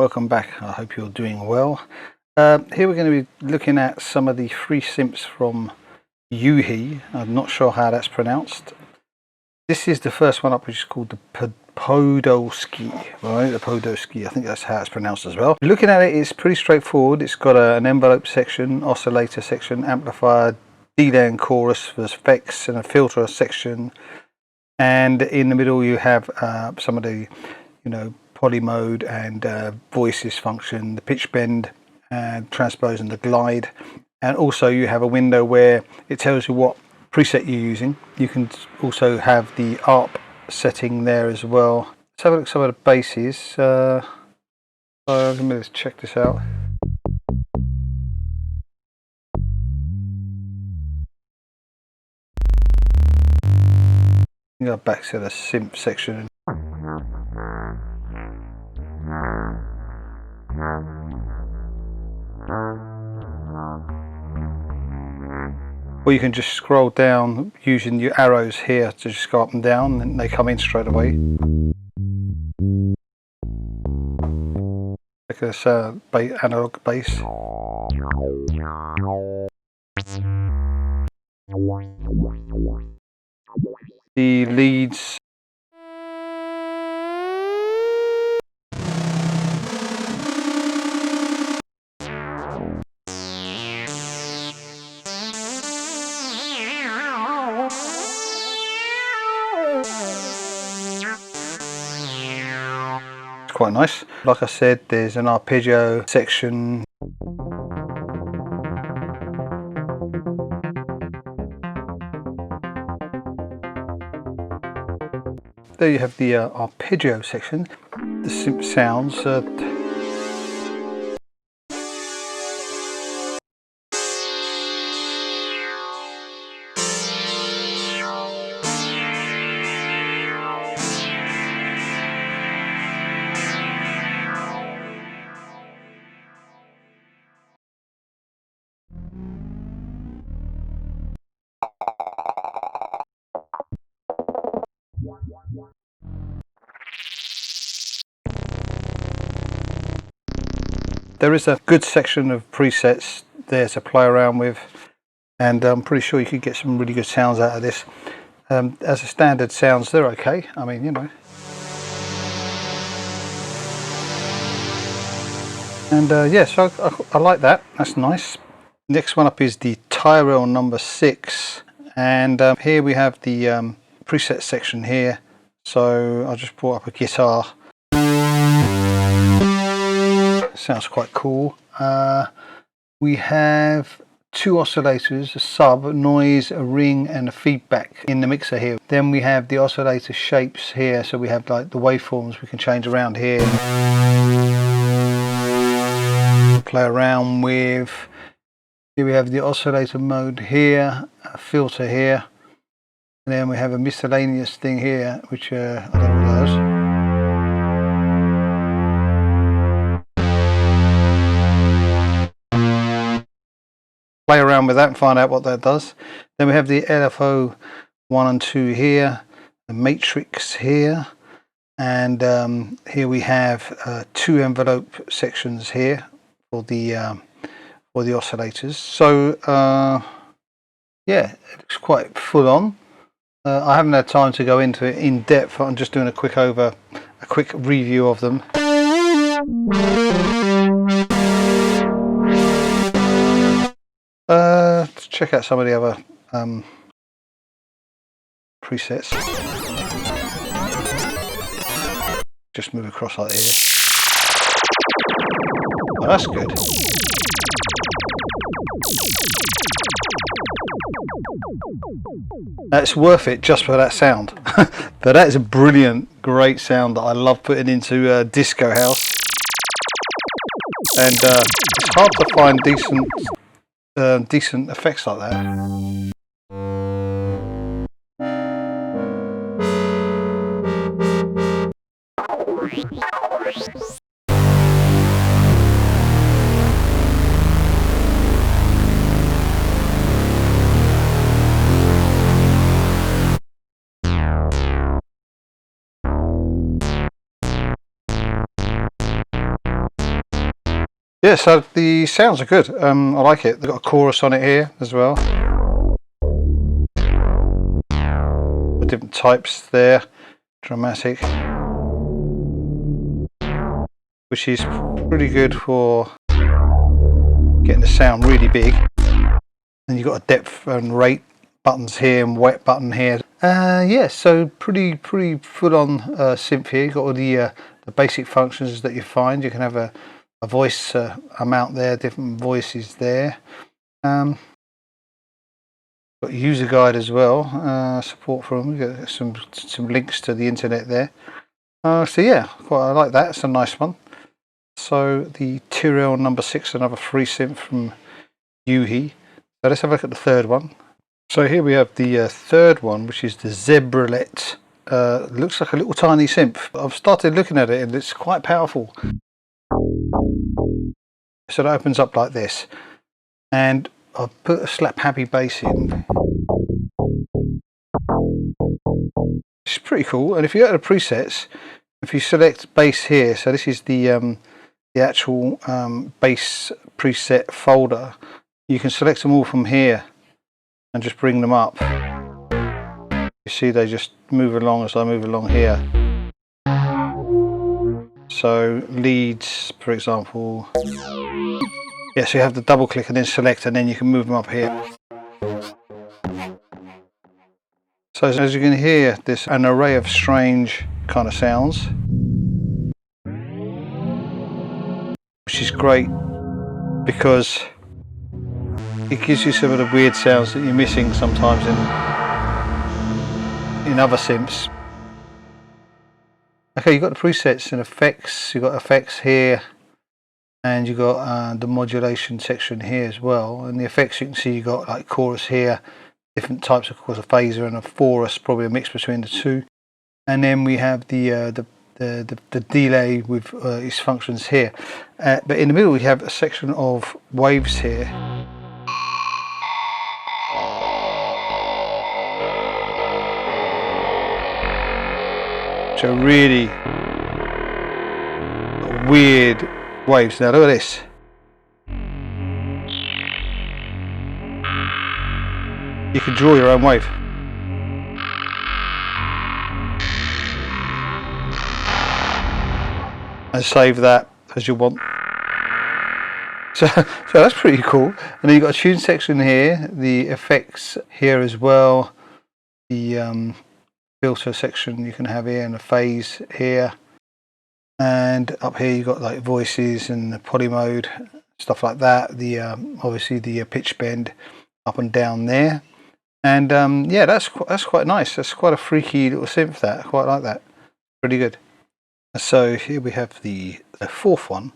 welcome back. I hope you're doing well. Here we're going to be looking at some of the free synths from Yuhi. I'm not sure how that's pronounced. This is the first one up, which is called the Podolski. Right, the Podolski, I think that's how it's pronounced as well. Looking at it, it's pretty straightforward. It's got an envelope section, oscillator section, amplifier, delay and chorus for effects, and a filter section. And in the middle you have some of the, poly mode and voices function, the pitch bend and transpose and the glide. And also you have a window where it tells you what preset you're using. You can also have the ARP setting there as well. Let's have a look at some of the basses. So let me just check this out. Go back to the synth section. Or you can just scroll down using your arrows here to just go up and down, and they come in straight away. Like this analog bass. The leads. It's quite nice. Like I said, there's an arpeggio section. There you have the arpeggio section, the synth sounds. There is a good section of presets there to play around with, and I'm pretty sure you could get some really good sounds out of this. As a standard sounds, they're okay. I mean, And yeah, so I like that. That's nice. Next one up is the Tyrell N6, and here we have the preset section here. So I just brought up a guitar. Sounds quite cool. We have two oscillators, a sub, noise, a ring and a feedback in the mixer here. Then we have the oscillator shapes here, so we have like the waveforms we can change around here. Play around with. Here we have the oscillator mode here, a filter here, and then we have a miscellaneous thing here, which I don't know what that is. Play around with that and find out what that does. Then we have the LFO 1 and 2 here, the matrix here, and here we have two envelope sections here for the oscillators. So yeah, it looks quite full on. I haven't had time to go into it in depth. I'm just doing a quick review of them. Let's check out some of the other presets. Just move across like here. Oh, that's good. That's worth it just for that sound. But that is a brilliant, great sound that I love putting into disco house. And it's hard to find decent effects like that. Yeah, so the sounds are good. I like it. They've got a chorus on it here as well. The different types there, dramatic, which is pretty good for getting the sound really big. And you've got a depth and rate buttons here and wet button here. Yeah, so pretty full on synth here. You've got all the basic functions that you find. You can have a voice amount there, different voices there. Got a user guide as well, support from. We've got some links to the internet there. So yeah, I like that. It's a nice one. So the Tyrell N6, another free synth from Yuhi. So let's have a look at the third one. So here we have the third one, which is the Zebralette. Looks like a little tiny synth. I've started looking at it and it's quite powerful. So it opens up like this, and I've put a slap happy bass in. It's pretty cool. And if you go to the presets, if you select bass here, so this is the actual bass preset folder, you can select them all from here and just bring them up. You see they just move along as I move along here. So leads, for example, yeah, so you have the double click and then select, and then you can move them up here. So as you can hear, there's an array of strange kind of sounds, which is great because it gives you some of the weird sounds that you're missing sometimes in other synths. Okay, you've got the presets and effects. You've got effects here, and you've got the modulation section here as well. And the effects, you can see you've got like chorus here, different types of course, a phaser and a chorus, probably a mix between the two. And then we have the delay with its functions here. But in the middle we have a section of waves here. So really weird waves. Now look at this. You can draw your own wave. And save that as you want. So that's pretty cool. And then you've got a tune section here, the effects here as well, the filter section you can have here, and a phase here, and up here you've got like voices and the poly mode, stuff like that. The obviously the pitch bend up and down there, and yeah, that's quite nice. That's quite a freaky little synth. That I quite like that. Pretty good. So here we have the fourth one,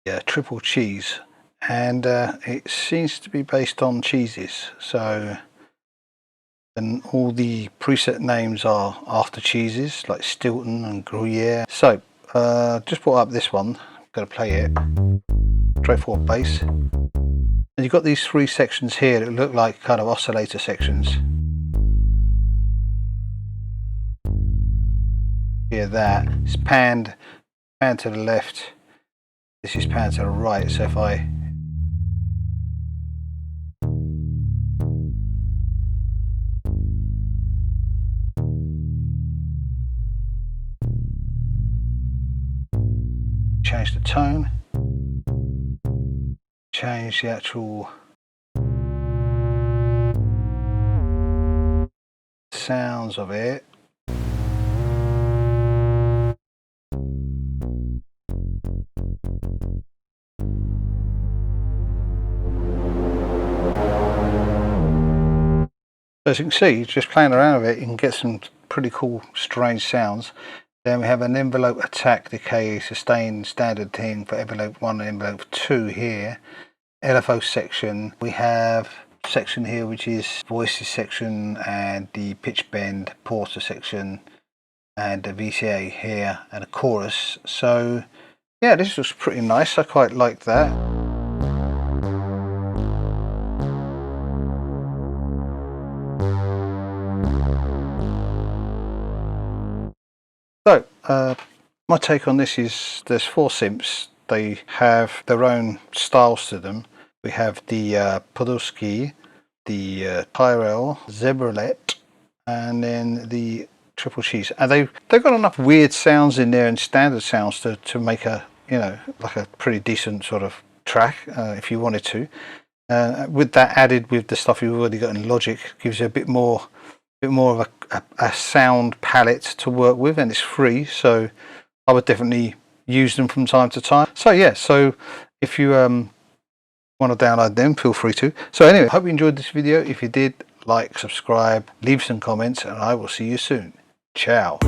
TripleCheese, and it seems to be based on cheeses. So. And all the preset names are after cheeses like Stilton and Gruyere. So just brought up this one. I'm going to play it. Straightforward bass. And you've got these three sections here that look like kind of oscillator sections. Hear that. It's panned to the left. This is panned to the right. So if I change the tone, change the actual sounds of it. As you can see, just playing around with it, you can get some pretty cool, strange sounds. Then we have an envelope attack, decay, sustain, standard thing for envelope 1 and envelope 2 here. LFO section. We have section here which is voices section and the pitch bend porter section and the VCA here and a chorus. So yeah, this looks pretty nice. I quite like that. So my take on this is there's 4 synths they have their own styles to them. We have the Podolski, the Tyrell, Zebralette, and then the TripleCheese. And they've got enough weird sounds in there and standard sounds to make a, you know, like a pretty decent sort of track if you wanted to. With that added with the stuff you've already got in Logic, gives you a bit more of a sound palette to work with, and it's free, so I would definitely use them from time to time. So yeah, so if you want to download them, feel free to. So anyway, I hope you enjoyed this video. If you did, like, subscribe, leave some comments, and I will see you soon. Ciao.